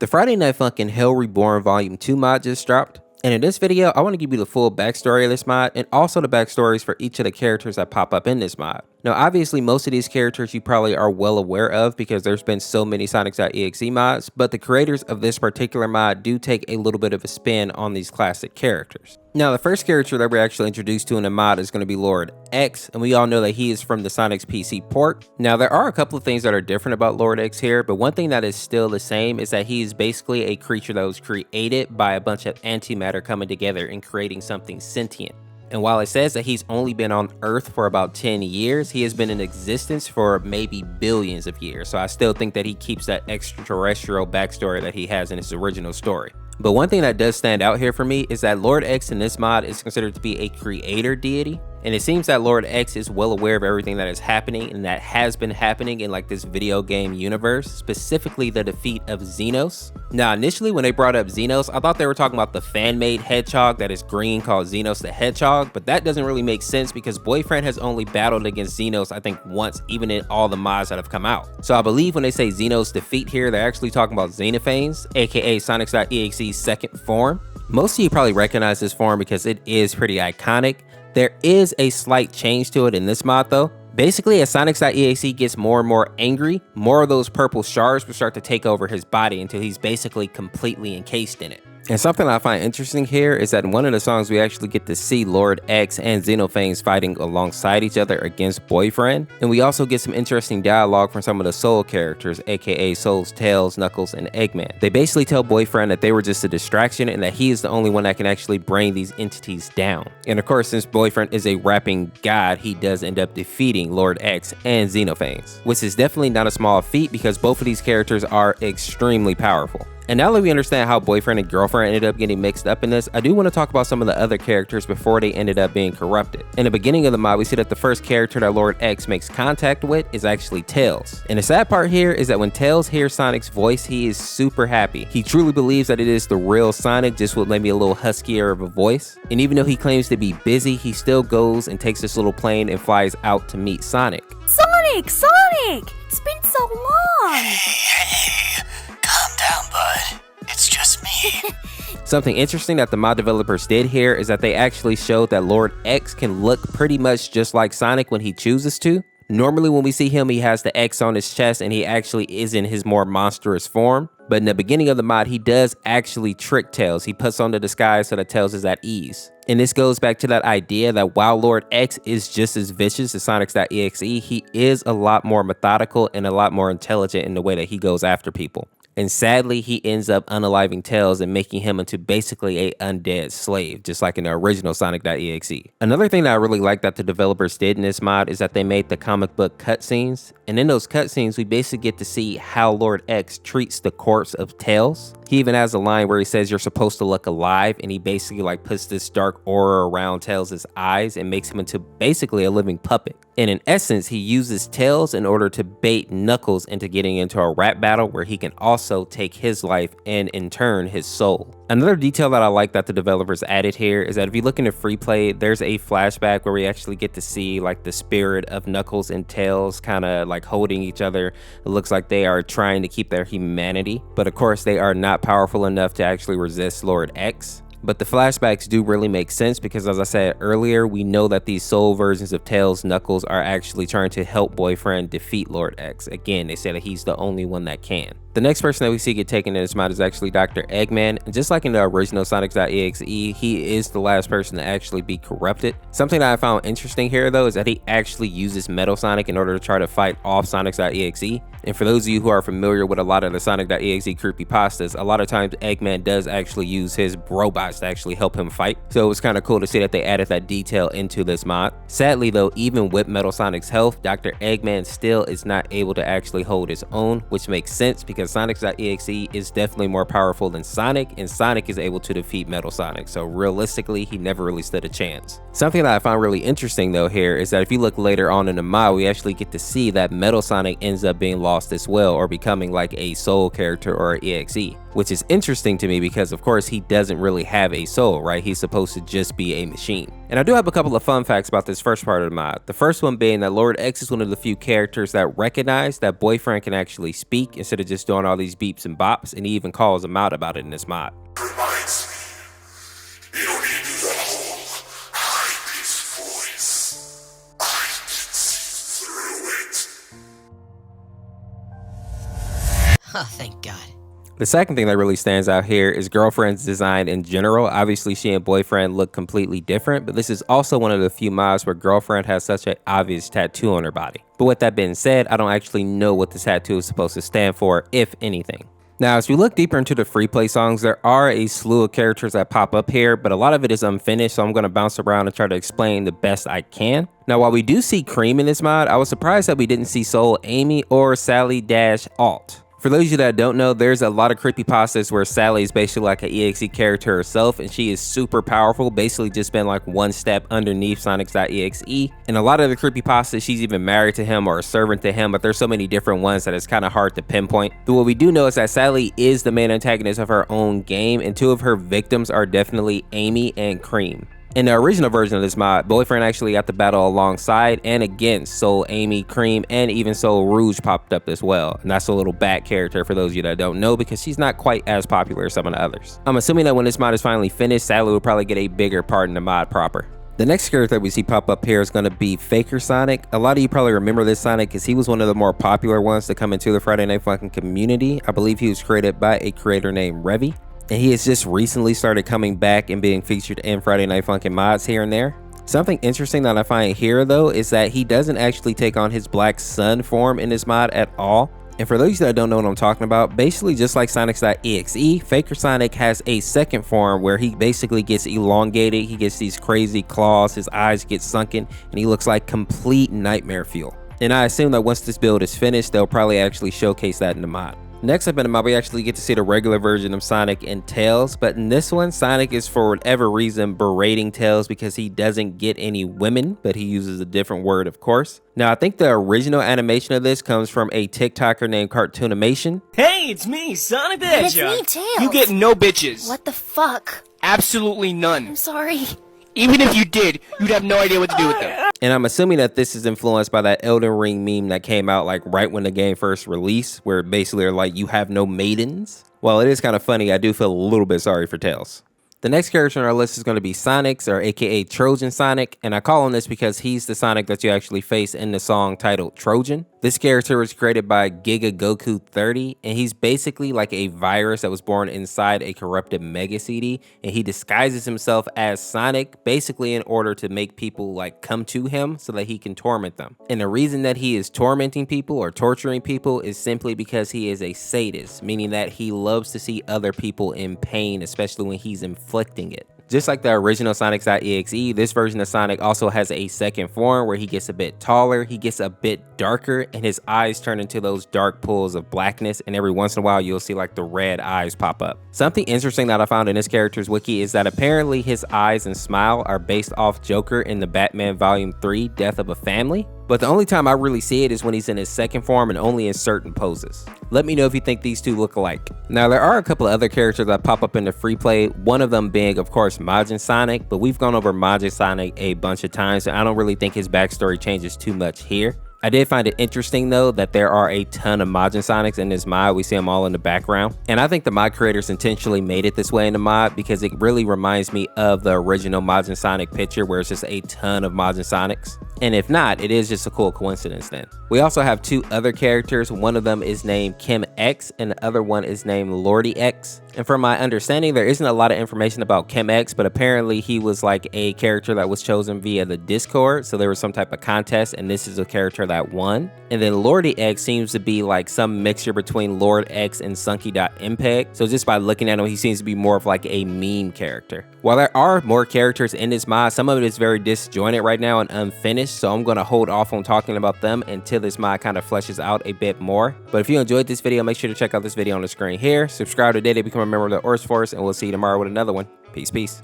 The Friday Night Funkin' Hell Reborn Volume 2 mod just dropped, and in this video, I want to give you the full backstory of this mod and also the backstories for each of the characters that pop up in this mod. Now, obviously, most of these characters you probably are well aware of because there's been so many Sonic.Exe mods, but the creators of this particular mod do take a little bit of a spin on these classic characters. Now, the first character that we're actually introduced to in the mod is going to be Lord.Exe, and we all know that he is from the Sonic's PC port. Now, there are a couple of things that are different about Lord.Exe here, but one thing that is still the same is that he is basically a creature that was created by a bunch of antimatter coming together and creating something sentient. And while it says that he's only been on Earth for about 10 years, he has been in existence for maybe billions of years. So I still think that he keeps that extraterrestrial backstory that he has in his original story. But one thing that does stand out here for me is that Lord.Exe in this mod is considered to be a creator deity. And it seems that Lord.Exe is well aware of everything that is happening and that has been happening in like this video game universe, specifically the defeat of Xenos. Now, initially when they brought up Xenos, I thought they were talking about the fan-made hedgehog that is green called Xenos the Hedgehog, but that doesn't really make sense because Boyfriend has only battled against Xenos, I think once, even in all the mods that have come out. So I believe when they say Xenos defeat here, they're actually talking about xenophanes, aka Sonic.Exe's second form. Most of you probably recognize this form because it is pretty iconic. There is a slight change to it in this mod though. Basically, as Sonic.Exe gets more and more angry, more of those purple shards will start to take over his body until he's basically completely encased in it. And something I find interesting here is that in one of the songs we actually get to see Lord.Exe and xenophanes fighting alongside each other against Boyfriend. And we also get some interesting dialogue from some of the Soul characters, aka Soul's, Tails, Knuckles, and Eggman. They basically tell Boyfriend that they were just a distraction and that he is the only one that can actually bring these entities down. And of course, since Boyfriend is a rapping god, he does end up defeating Lord.Exe and xenophanes, which is definitely not a small feat because both of these characters are extremely powerful. And now that we understand how Boyfriend and Girlfriend ended up getting mixed up in this, I do want to talk about some of the other characters before they ended up being corrupted. In the beginning of the mod, we see that the first character that Lord.Exe makes contact with is actually Tails. And the sad part here is that when Tails hears Sonic's voice, he is super happy. He truly believes that it is the real Sonic, just with maybe a little huskier of a voice. And even though he claims to be busy, he still goes and takes this little plane and flies out to meet Sonic. Sonic! Sonic! It's been so long! Hey, calm down, bud. It's just me. Something interesting that the mod developers did here is that they actually showed that Lord.Exe can look pretty much just like Sonic when he chooses to. Normally when we see him, he has the X on his chest and he actually is in his more monstrous form. But in the beginning of the mod, he does actually trick Tails. He puts on the disguise so that Tails is at ease. And this goes back to that idea that while Lord.Exe is just as vicious as Sonic.Exe, he is a lot more methodical and a lot more intelligent in the way that he goes after people. And sadly, he ends up unaliving Tails and making him into basically a undead slave, just like in the original Sonic.Exe. Another thing that I really like that the developers did in this mod is that they made the comic book cutscenes. And in those cutscenes, we basically get to see how Lord.Exe treats the corpse of Tails. He even has a line where he says you're supposed to look alive, and he basically like puts this dark aura around Tails' eyes and makes him into basically a living puppet. And in essence, he uses Tails in order to bait Knuckles into getting into a rap battle where he can also take his life and in turn his soul. Another detail that I like that the developers added here is that if you look into free play, there's a flashback where we actually get to see like the spirit of Knuckles and Tails kind of like holding each other. It looks like they are trying to keep their humanity, but of course they are not powerful enough to actually resist Lord.Exe. But the flashbacks do really make sense because, as I said earlier, we know that these soul versions of Tails, Knuckles are actually trying to help Boyfriend defeat Lord.Exe. Again, they say that he's the only one that can. The next person that we see get taken in this mod is actually Dr. Eggman. And just like in the original Sonic.Exe, he is the last person to actually be corrupted. Something that I found interesting here though is that he actually uses Metal Sonic in order to try to fight off Sonic.Exe. And for those of you who are familiar with a lot of the Sonic.Exe creepypastas, a lot of times Eggman does actually use his robots to actually help him fight. So it was kind of cool to see that they added that detail into this mod. Sadly though, even with Metal Sonic's health, Dr. Eggman still is not able to actually hold his own, which makes sense because Sonic.Exe is definitely more powerful than Sonic, and Sonic is able to defeat Metal Sonic, so realistically he never really stood a chance. Something that I found really interesting though here is that if you look later on in the mod, we actually get to see that Metal Sonic ends up being lost lost as well, or becoming like a soul character or an EXE, which is interesting to me because of course he doesn't really have a soul, right? He's supposed to just be a machine. And I do have a couple of fun facts about this first part of the mod. The first one being that Lord X is one of the few characters that recognize that Boyfriend can actually speak instead of just doing all these beeps and bops, and he even calls him out about it in this mod. Reminds me, you don't need to do that whole high-pitched voice. I can see through it. Oh, thank God. The second thing that really stands out here is Girlfriend's design in general. Obviously, she and Boyfriend look completely different, but this is also one of the few mods where Girlfriend has such an obvious tattoo on her body. But with that being said, I don't actually know what the tattoo is supposed to stand for, if anything. Now, as we look deeper into the free play songs, there are a slew of characters that pop up here, but a lot of it is unfinished, so I'm going to bounce around and try to explain the best I can. Now, while we do see Cream in this mod, I was surprised that we didn't see Soul Amy or Sally-Alt. For those of you that don't know, there's a lot of creepypastas where Sally is basically like an EXE character herself, and she is super powerful, basically just been like one step underneath Sonic.Exe. And a lot of the creepypastas, she's even married to him or a servant to him, but there's so many different ones that it's kind of hard to pinpoint. But what we do know is that Sally is the main antagonist of her own game, and two of her victims are definitely Amy and Cream. In the original version of this mod, Boyfriend actually got to battle alongside and against Soul Amy, Cream, and even Soul Rouge popped up as well. And that's a little bat character for those of you that don't know, because she's not quite as popular as some of the others. I'm assuming that when this mod is finally finished, Sally will probably get a bigger part in the mod proper. The next character that we see pop up here is going to be Faker Sonic. A lot of you probably remember this Sonic because he was one of the more popular ones to come into the Friday Night Funkin' community. I believe he was created by a creator named Revy. And he has just recently started coming back and being featured in Friday Night Funkin' mods here and there. Something interesting that I find here though is that he doesn't actually take on his Black Sun form in this mod at all. And for those that don't know what I'm talking about, basically just like Sonic.Exe, Faker Sonic has a second form where he basically gets elongated, he gets these crazy claws, his eyes get sunken, and he looks like complete nightmare fuel. And I assume that once this build is finished, they'll probably actually showcase that in the mod. Next up in the mod, we actually get to see the regular version of Sonic and Tails, but in this one, Sonic is for whatever reason berating Tails because he doesn't get any women, but he uses a different word, of course. Now, I think the original animation of this comes from a TikToker named Cartoonimation. Hey, it's me, Sonic the And it's Hedgehog. me, Tails. You get no bitches. What the fuck? Absolutely none. I'm sorry. Even if you did, you'd have no idea what to do with them. And I'm assuming that this is influenced by that Elden Ring meme that came out like right when the game first released, where basically they're like, you have no maidens. While it is kind of funny, I do feel a little bit sorry for Tails. The next character on our list is going to be Sonic's, or aka Trojan Sonic, and I call him this because he's the Sonic that you actually face in the song titled Trojan. This character was created by Giga Goku 30, and he's basically like a virus that was born inside a corrupted Mega CD, and he disguises himself as Sonic basically in order to make people like come to him so that he can torment them. And the reason that he is tormenting people or torturing people is simply because he is a sadist, meaning that he loves to see other people in pain, especially when he's inflicting it. Just like the original Sonic.Exe, this version of Sonic also has a second form where he gets a bit taller, he gets a bit darker, and his eyes turn into those dark pools of blackness, and every once in a while you'll see like the red eyes pop up. Something interesting that I found in this character's wiki is that apparently his eyes and smile are based off Joker in the Batman Volume 3 Death of a Family. But the only time I really see it is when he's in his second form and only in certain poses. Let me know if you think these two look alike. Now, there are a couple of other characters that pop up in the free play, one of them being, of course, Majin Sonic, but we've gone over Majin Sonic a bunch of times, and I don't really think his backstory changes too much here. I did find it interesting though that there are a ton of Majin Sonics in this mod. We see them all in the background. And I think the mod creators intentionally made it this way in the mod because it really reminds me of the original Majin Sonic picture where it's just a ton of Majin Sonics. And if not, it is just a cool coincidence then. We also have two other characters. One of them is named Kim X and the other one is named Lordy X. And from my understanding, there isn't a lot of information about Kim X, but apparently he was like a character that was chosen via the Discord. So there was some type of contest and this is a character that won. And then Lordy X seems to be like some mixture between Lord X and Sunky.MPEG. So just by looking at him, he seems to be more of like a meme character. While there are more characters in this mod, some of it is very disjointed right now and unfinished. So I'm going to hold off on talking about them until this mod kind of fleshes out a bit more. But if you enjoyed this video, make sure to check out this video on the screen here. Subscribe today to become a member of the Orseofkorse, and we'll see you tomorrow with another one. Peace, peace.